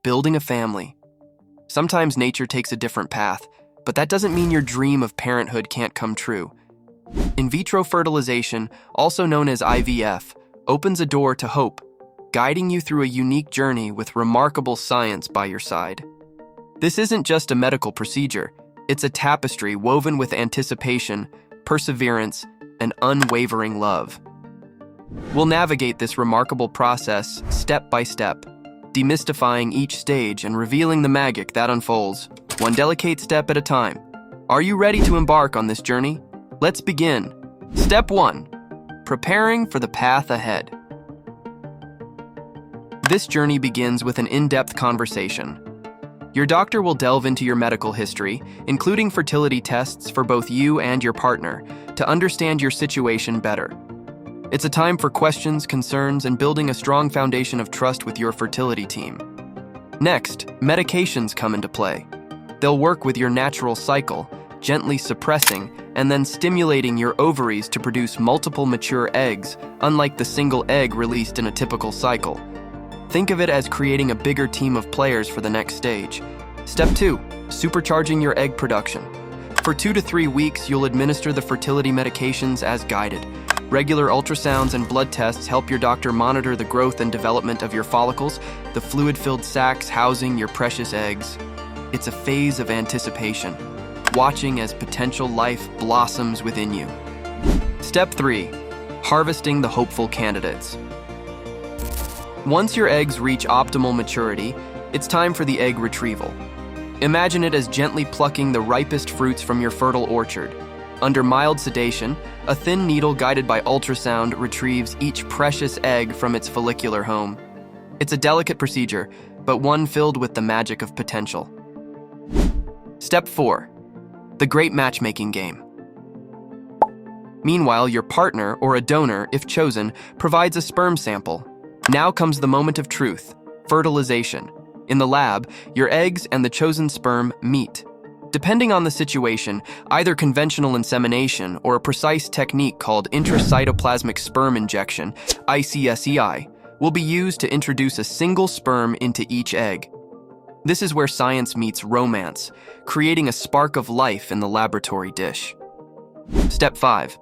building a family. Sometimes nature takes a different path, but that doesn't mean your dream of parenthood can't come true. In vitro fertilization, also known as IVF, opens a door to hope, guiding you through a unique journey with remarkable science by your side. This isn't just a medical procedure, it's a tapestry woven with anticipation, perseverance, and unwavering love. We'll navigate this remarkable process step by step, demystifying each stage and revealing the magic that unfolds, one delicate step at a time. Are you ready to embark on this journey? Let's begin. Step 1. Preparing for the path ahead. This journey begins with an in-depth conversation. Your doctor will delve into your medical history, including fertility tests for both you and your partner, to understand your situation better. It's a time for questions, concerns, and building a strong foundation of trust with your fertility team. Next, medications come into play. They'll work with your natural cycle, gently suppressing and then stimulating your ovaries to produce multiple mature eggs, unlike the single egg released in a typical cycle. Think of it as creating a bigger team of players for the next stage. Step 2. Supercharging your egg production. For 2 to 3 weeks, you'll administer the fertility medications as guided. Regular ultrasounds and blood tests help your doctor monitor the growth and development of your follicles, the fluid-filled sacs housing your precious eggs. It's a phase of anticipation, watching as potential life blossoms within you. Step 3. Harvesting the hopeful candidates. Once your eggs reach optimal maturity, it's time for the egg retrieval. Imagine it as gently plucking the ripest fruits from your fertile orchard. Under mild sedation, a thin needle guided by ultrasound retrieves each precious egg from its follicular home. It's a delicate procedure, but one filled with the magic of potential. Step 4. The great matchmaking game. Meanwhile, your partner, or a donor, if chosen, provides a sperm sample. Now comes the moment of truth, fertilization. In the lab, your eggs and the chosen sperm meet. Depending on the situation, either conventional insemination or a precise technique called intracytoplasmic sperm injection, ICSEI, will be used to introduce a single sperm into each egg. This is where science meets romance, creating a spark of life in the laboratory dish. Step 5.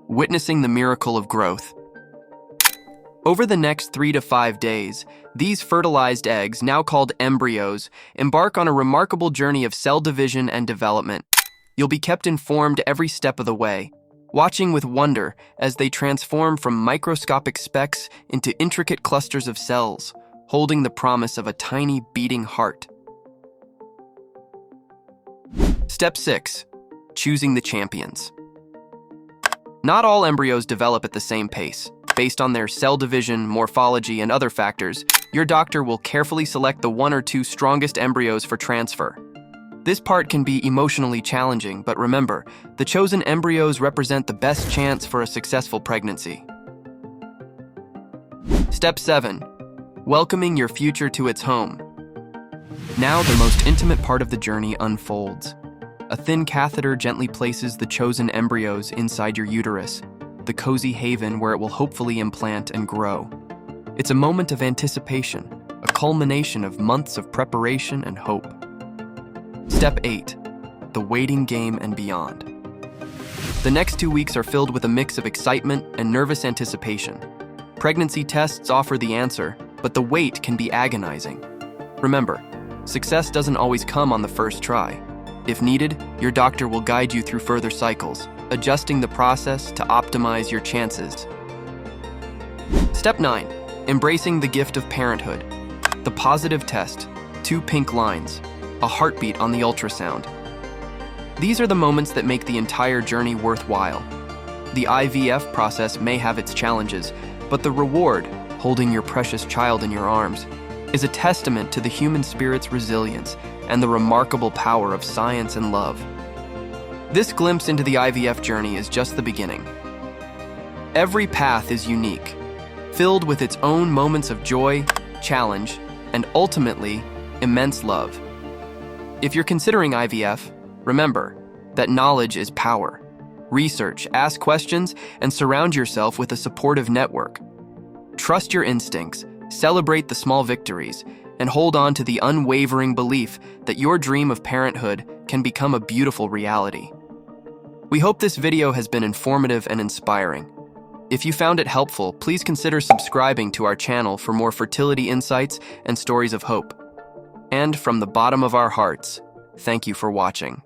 Witnessing the miracle of growth. Over the next 3 to 5 days, these fertilized eggs, now called embryos, embark on a remarkable journey of cell division and development. You'll be kept informed every step of the way, watching with wonder as they transform from microscopic specks into intricate clusters of cells, holding the promise of a tiny beating heart. Step 6. Choosing the champions. Not all embryos develop at the same pace. Based on their cell division, morphology, and other factors, your doctor will carefully select the 1 or 2 strongest embryos for transfer. This part can be emotionally challenging, but remember, the chosen embryos represent the best chance for a successful pregnancy. Step 7. Welcoming your future to its home. Now the most intimate part of the journey unfolds. A thin catheter gently places the chosen embryos inside your uterus, the cozy haven where it will hopefully implant and grow. It's a moment of anticipation, a culmination of months of preparation and hope. Step 8. The waiting game and beyond. The next 2 weeks are filled with a mix of excitement and nervous anticipation. Pregnancy tests offer the answer, but the wait can be agonizing. Remember, success doesn't always come on the first try. If needed, your doctor will guide you through further cycles, adjusting the process to optimize your chances. Step 9. Embracing the gift of parenthood. The positive test, 2 pink lines, a heartbeat on the ultrasound. These are the moments that make the entire journey worthwhile. The IVF process may have its challenges, but the reward, holding your precious child in your arms, is a testament to the human spirit's resilience and the remarkable power of science and love. This glimpse into the IVF journey is just the beginning. Every path is unique, filled with its own moments of joy, challenge, and ultimately, immense love. If you're considering IVF, remember that knowledge is power. Research, ask questions, and surround yourself with a supportive network. Trust your instincts, celebrate the small victories, and hold on to the unwavering belief that your dream of parenthood can become a beautiful reality. We hope this video has been informative and inspiring. If you found it helpful, please consider subscribing to our channel for more fertility insights and stories of hope. And from the bottom of our hearts, thank you for watching.